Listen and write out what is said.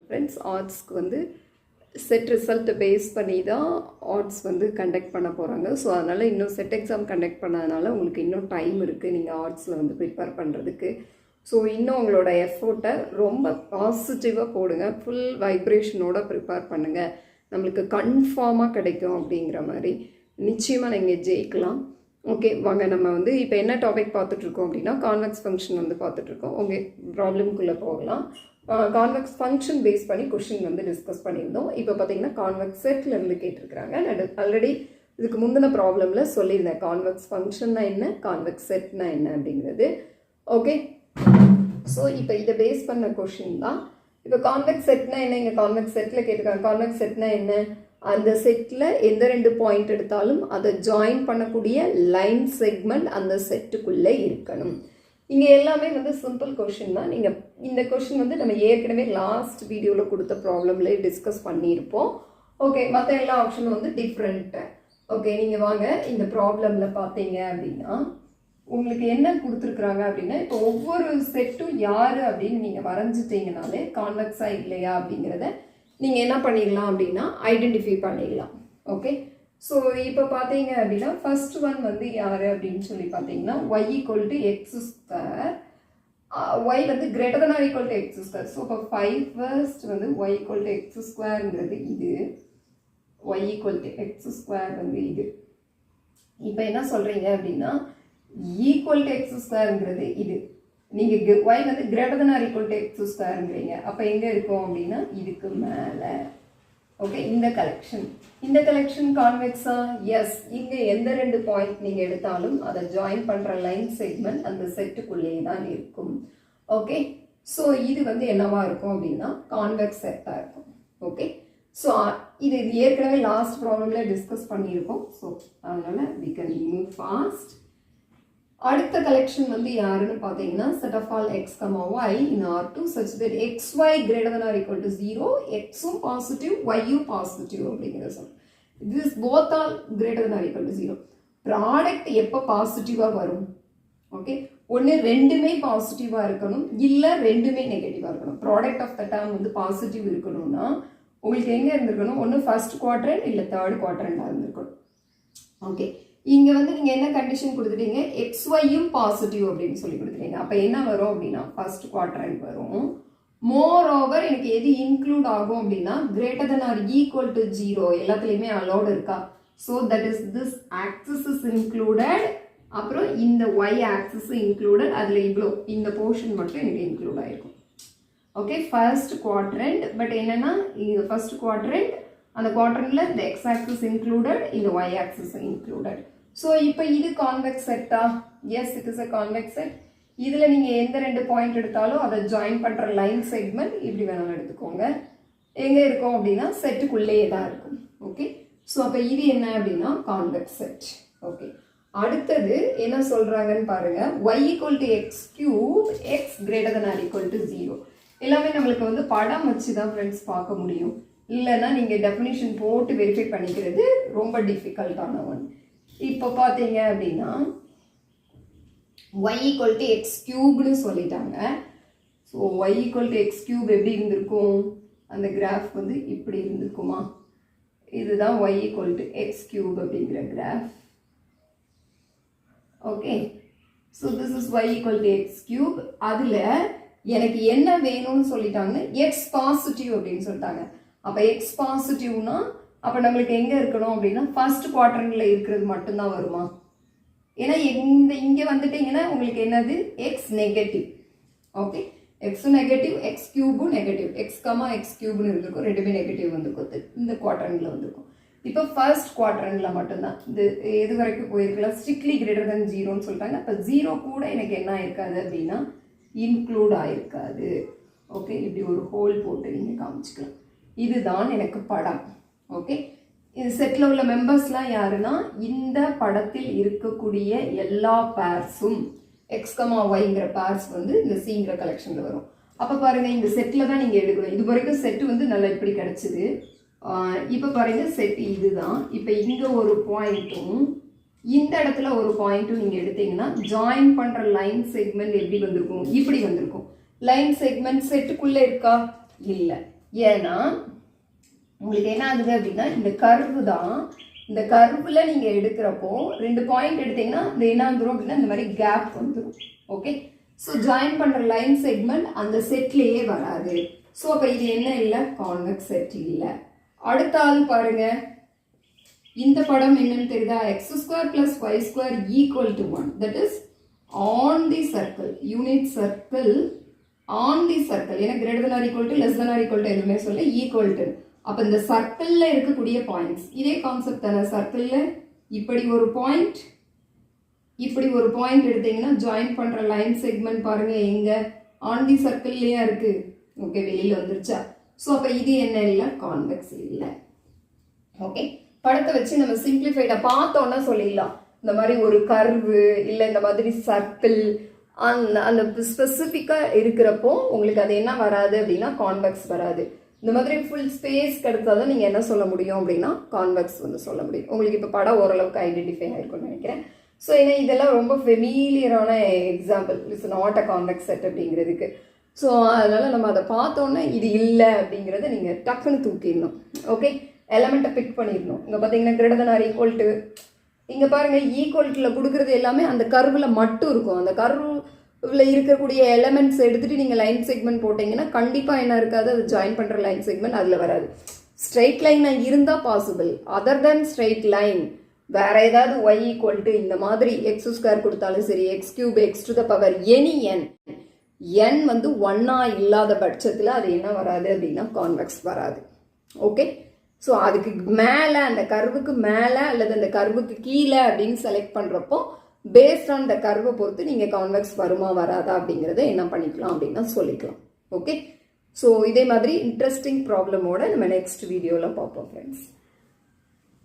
Friends. ஆர்ட்ஸ்க்கு வந்து set ரிசல்ட்டை base பண்ணி தான் ஆர்ட்ஸ் வந்து கண்டக்ட் பண்ண போகிறாங்க. ஸோ அதனால் இன்னும் செட் எக்ஸாம் கண்டக்ட் பண்ணதுனால உங்களுக்கு இன்னும் டைம் இருக்குது நீங்கள் ஆர்ட்ஸில் வந்து ப்ரிப்பேர் பண்ணுறதுக்கு. ஸோ இன்னும் உங்களோட எஃபோர்ட்டை ரொம்ப பாசிட்டிவாக போடுங்க, ஃபுல் வைப்ரேஷனோட ப்ரிப்பேர் பண்ணுங்கள், நம்மளுக்கு கன்ஃபார்மாக கிடைக்கும் அப்படிங்கிற மாதிரி. நிச்சயமாக நீங்கள் ஜெயிக்கலாம். ஓகே, வாங்க நம்ம வந்து இப்போ என்ன டாபிக் பார்த்துட்ருக்கோம் அப்படின்னா கான்வெக்ஸ் ஃபங்க்ஷன் வந்து பார்த்துட்ருக்கோம். ஓகே, ப்ராப்ளம்குள்ளே போகலாம். கான்வெக்ஸ் ஃபங்க்ஷன் பேஸ் பண்ணி கொஷின் வந்து டிஸ்கஸ் பண்ணியிருந்தோம். இப்போ பார்த்தீங்கன்னா கான்வெக்ஸ் செட்லேருந்து கேட்டிருக்கிறாங்க. நான் ஆல்ரெடி இதுக்கு முந்தின ப்ராப்ளமில் சொல்லியிருந்தேன் கான்வெக்ஸ் ஃபங்க்ஷன்னா என்ன, கான்வெக்ஸ் செட்னா என்ன அப்படிங்கிறது. ஓகே, ஸோ இப்போ இதை பேஸ் பண்ண கொஷின் தான். இப்போ கான்வெக்ஸ் செட்னா என்ன, இங்கே கான்வெக்ஸ் செட்டில் கேட்டிருக்காங்க. கான்வெக்ஸ் செட்னா என்ன, அந்த செட்டில் எந்த 2 பாயிண்ட் எடுத்தாலும் அதை ஜாயின் பண்ணக்கூடிய லைன் செக்மெண்ட் அந்த செட்டுக்குள்ளே இருக்கணும். இங்கே எல்லாமே வந்து சிம்பிள் கொஷின் தான். நீங்கள் இந்த கொஷின் வந்து நம்ம ஏற்கனவே லாஸ்ட் வீடியோவில் கொடுத்த ப்ராப்ளம்லேயே டிஸ்கஸ் பண்ணியிருப்போம். ஓகே, மற்ற எல்லா ஆப்ஷனும் வந்து டிஃப்ரெண்ட்டு. ஓகே, நீங்கள் வாங்க இந்த ப்ராப்ளமில் பார்த்தீங்க அப்படின்னா உங்களுக்கு என்ன கொடுத்துருக்குறாங்க அப்படின்னா, இப்போ ஒவ்வொரு செட்டும் யார் அப்படின்னு நீங்கள் வரைஞ்சிட்டிங்கனாலே கான்வெக்ஸாக இல்லையா அப்படிங்கிறத நீங்கள் என்ன பண்ணிடலாம் அப்படின்னா ஐடென்டிஃபை பண்ணிடலாம். ஓகே, ஸோ இப்போ பார்த்தீங்க அப்படின்னா ஃபர்ஸ்ட் ஒன் வந்து யார் அப்படின்னு சொல்லி பார்த்தீங்கன்னா y = x², y வந்து greater than or equal to x². So இப்போ 5 ஃபர்ஸ்ட் வந்து y = x²ங்கிறது இது, y = x² வந்து இது. இப்போ என்ன சொல்கிறீங்க அப்படின்னா ஈக்குவல் டு x²ங்கிறது இது. நீங்கள் y வந்து greater than or equal to x²ங்கிறீங்க. அப்போ எங்கே இருக்கும் அப்படின்னா இதுக்கு மேலே. ஓகே, இந்த கலெக்ஷன் கான்வெக்ஸா? எஸ். இங்கே எந்த 2 பாயிண்ட் நீங்கள் எடுத்தாலும் அதை ஜாயின் பண்ணுற லைன் செக்மெண்ட் அந்த செட்டுக்குள்ளேயே தான் இருக்கும். ஓகே, ஸோ இது வந்து என்னவா இருக்கும் அப்படின்னா கான்வெக்ஸ் செட்டாக இருக்கும். ஓகே, ஸோ இது ஏற்கனவே லாஸ்ட் ப்ராப்ளமில் டிஸ்கஸ் பண்ணியிருக்கோம். ஸோ அதனால் we can move fast. அடுத்த கலெக்ஷன் வந்து யாருன்னு பார்த்தீங்கன்னா set of all x, y in R2 such that xy greater than or equal to 0, xும் பாசிட்டிவ் yயும் பாசிட்டிவ் அப்படிங்கிற சொல். this both are greater than or equal to 0. Product எப்போ பாசிட்டிவாக வரும்? ஓகே, ஒன்று ரெண்டுமே பாசிட்டிவாக இருக்கணும், இல்லை ரெண்டுமே நெகட்டிவாக இருக்கணும். ப்ராடக்ட் ஆஃப் த டேர்ம் வந்து பாசிட்டிவ் இருக்கணும்னா உங்களுக்கு எங்கே இருந்திருக்கணும்? ஒன்று ஃபர்ஸ்ட் குவாட்ரண்ட் இல்லை தேர்ட் குவாட்ரண்டாக இருந்திருக்கணும். ஓகே, இங்கே வந்து நீங்கள் என்ன கண்டிஷன் கொடுத்துட்டீங்க, xyயும் பாசிட்டிவ் அப்படின்னு சொல்லி கொடுத்துட்டீங்க. அப்போ என்ன வரும் அப்படின்னா ஃபர்ஸ்ட் குவாட்ரண்ட் வரும். மோர் ஓவர் எனக்கு எது இன்க்ளூட் ஆகும் அப்படின்னா greater than or equal to 0 எல்லாத்துலேயுமே அலோடு இருக்கா. So that is this axis is included, அப்புறம் இந்த ஒய் ஆக்சிஸ் இன்க்ளூடட், அதில் இவ்வளோ இந்த போர்ஷன் மட்டும் எனக்கு இன்க்ளூட் ஆகிருக்கும். Okay, first quadrant. பட் என்னென்னா இது ஃபர்ஸ்ட் குவாட்ரண்ட், அந்த குவாட்ரண்ட்ல இந்த x ஆக்சிஸ் இன்க்ளூடட், இந்த y ஆக்சிஸ் இன்க்ளூடட். ஸோ இப்போ இது கான்வெக்ஸ் செட்டா? Yes, it is a convex set. இதில் நீங்கள் எந்த 2 பாயிண்ட் எடுத்தாலும் அதை ஜாயின் பண்ணுற லைன் செக்மெண்ட் இப்படி வேணாலும் எடுத்துக்கோங்க. எங்கே இருக்கும் அப்படின்னா செட்டுக்குள்ளேயே தான் இருக்கும். ஓகே, ஸோ அப்போ இது என்ன அப்படின்னா கான்வெக்ஸ் செட். ஓகே, அடுத்தது என்ன சொல்கிறாங்கன்னு பாருங்க. y = x³ x greater than or equal to 0. எல்லாமே நம்மளுக்கு வந்து படம் வச்சு தான் ஃப்ரெண்ட்ஸ் பார்க்க முடியும், இல்லைன்னா நீங்கள் டெஃபினிஷன் போட்டு வெரிஃபை பண்ணிக்கிறது ரொம்ப டிஃபிகல்ட்டான ஒன். இப்போ பார்த்தீங்க அப்படின்னா y = x³ சொல்லிட்டாங்க. ஸோ y = x³ எப்படி இருந்திருக்கும்? அந்த கிராஃப் வந்து இப்படி இருந்திருக்குமா? இதுதான் y = x³ அப்படிங்கிற graph. Okay, so this is y = x³. அதில் எனக்கு என்ன வேணும்னு சொல்லிட்டாங்க, எக்ஸ் பாசிட்டிவ் அப்படின்னு சொல்லிட்டாங்க. அப்போ எக்ஸ் பாசிட்டிவ்னா அப்போ நம்மளுக்கு எங்கே இருக்கணும் அப்படின்னா ஃபர்ஸ்ட் குவாட்ரண்ட்ல இருக்கிறது மட்டும்தான் வருமா? ஏன்னா இங்கே வந்துட்டீங்கன்னா உங்களுக்கு என்னது எக்ஸ் நெகட்டிவ். ஓகே, எக்ஸும் நெகட்டிவ், x³ நெகட்டிவ், x,x³ இருந்திருக்கும், ரெண்டுமே நெகட்டிவ் வந்துருக்கும், இந்த குவாட்ரண்ட்ல வந்துருக்கும். இப்போ ஃபர்ஸ்ட் குவாட்ரண்ட்ல மட்டும்தான் இது எது வரைக்கும் போயிருக்கலாம், ஸ்ட்ரிக்ட்லி கிரேட்டர் தென் 0ன்னு சொல்லிட்டாங்க. அப்போ 0 கூட எனக்கு என்ன ஆயிருக்காது அப்படின்னா இன்க்ளூட் ஆயிருக்காது. ஓகே, இப்படி ஒரு ஹோல் போட்டு நீங்கள் காமிச்சிக்கலாம். இதுதான் எனக்கு படம். ஓகே, இது செட்டில் உள்ள மெம்பர்ஸ்லாம் யாருன்னா இந்த படத்தில் இருக்கக்கூடிய எல்லா பேர்ஸும் x,y பேர்ஸ் வந்து இந்த சிங்கிற கலெக்ஷனில் வரும். அப்போ பாருங்கள், இந்த செட்டில் தான் நீங்கள் எடுக்கணும். இது வரைக்கும் செட்டு வந்து நல்லா இப்படி கிடச்சிது. இப்போ பாருங்கள், செட் இதுதான். இப்போ இங்கே ஒரு பாயிண்ட்டும் இந்த இடத்துல ஒரு பாயிண்ட்டும் நீங்கள் எடுத்தீங்கன்னா ஜாயின் பண்ணுற லைன் செக்மெண்ட் எப்படி வந்திருக்கும்? இப்படி வந்திருக்கும். லைன் செக்மெண்ட் செட்டுக்குள்ளே இருக்கா? இல்லை. ஏன்னா உங்களுக்கு என்ன ஆகுது அப்படின்னா இந்த கர்வு தான், இந்த கர்வில் நீங்கள் எடுக்கிறப்போ 2 பாயிண்ட் எடுத்தீங்கன்னா இந்த என்ன வந்துடும் அப்படின்னா இந்த மாதிரி கேப் வந்துடும். ஓகே, ஸோ ஜாயின் பண்ணுற லைன் செக்மெண்ட் அந்த செட்லேயே வராது. ஸோ அப்போ இது என்ன இல்லை, கான்வெக்ஸ் செட் இல்லை. அடுத்த ஆள் பாருங்க, இந்த படம் என்னன்னு தெரியுதா, x² + y² = 1. That is on the circle, unit circle on the circle. ஏன்னா greater than or equal to, less than or equal to எதுவுமே சொல்ல, ஈக்குவல் டு. அப்போ இந்த சர்க்கிளில் இருக்கக்கூடிய பாயிண்ட்ஸ் இதே கான்செப்ட் தானே. சர்க்கிளில் இப்படி ஒரு பாயிண்ட், இப்படி ஒரு பாயிண்ட் எடுத்தீங்கன்னா ஜாயின் பண்ணுற லைன் செக்மெண்ட் பாருங்க எங்க, ஆன் தி சர்க்கிள்லேயே இருக்கு. ஓகே, வெளியில் வந்துருச்சா. ஸோ அப்போ இது என்ன இல்லை, கான்வெக்ஸ் இல்லை. ஓகே, படத்தை வச்சு நம்ம சிம்பிளிஃபைடாக பார்த்தோன்னா சொல்லிடலாம். இந்த மாதிரி ஒரு கர்வு இல்லை இந்த மாதிரி சர்க்கிள் அந்த ஸ்பெசிஃபிக்காக இருக்கிறப்போ உங்களுக்கு அது என்ன வராது அப்படின்னா கான்வெக்ஸ் வராது. இந்த மாதிரி ஃபுல் ஸ்பேஸ் கிடைச்சா தான் நீங்கள் என்ன சொல்ல முடியும் அப்படின்னா கான்வெக்ஸ் வந்து சொல்ல முடியும். உங்களுக்கு இப்போ படம் ஓரளவுக்கு ஐடென்டிஃபை ஆகிருக்கும்னு நினைக்கிறேன். ஸோ ஏன்னா இதெல்லாம் ரொம்ப ஃபெமிலியரான example, it's not a convex set அப்படிங்கிறதுக்கு. ஸோ அதனால் நம்ம அதை பார்த்தோன்னே இது இல்லை அப்படிங்கிறத நீங்கள் டக்குன்னு தூக்கிடணும். ஓகே, எலமெண்ட்டை பிக் பண்ணிடணும். இங்கே பார்த்தீங்கன்னா greater than or equal to, இங்கே பாருங்கள் ஈக்குவல்ட்டில் கொடுக்குறது எல்லாமே அந்த கர்வில் மட்டும் இருக்கும். அந்த கர்வில் இருக்கக்கூடிய எலமெண்ட்ஸ் எடுத்துகிட்டு நீங்கள் லைன் செக்மெண்ட் போட்டிங்கன்னா கண்டிப்பாக என்ன இருக்காது, அது ஜாயின் பண்ணுற லைன் செக்மெண்ட் அதில் வராது. ஸ்ட்ரெயிட் லைனாக இருந்தால் பாசிபிள். அதர் தென் ஸ்ட்ரெயிட் லைன் வேறு ஏதாவது y = இந்த மாதிரி x² கொடுத்தாலும் சரி, x³ x⁻ எனி n வந்து 1 இல்லாத பட்சத்தில் அது என்ன வராது அப்படின்னா கான்வெக்ஸ் வராது. ஓகே, ஸோ அதுக்கு மேலே, அந்த கர்வுக்கு மேலே அல்லது அந்த கர்வுக்கு கீழே அப்படின்னு செலக்ட் பண்ணுறப்போ பேஸ்ட் ஆன் த கர்வை பொறுத்து நீங்கள் கான்வெக்ஸ் வருமா வராதா அப்படிங்கிறத என்ன பண்ணிக்கலாம் அப்படின்னா சொல்லிக்கலாம். ஓகே, ஸோ இதே மாதிரி இன்ட்ரெஸ்டிங் ப்ராப்ளமோட நம்ம நெக்ஸ்ட் வீடியோவில் பார்ப்போம் ஃப்ரெண்ட்ஸ்.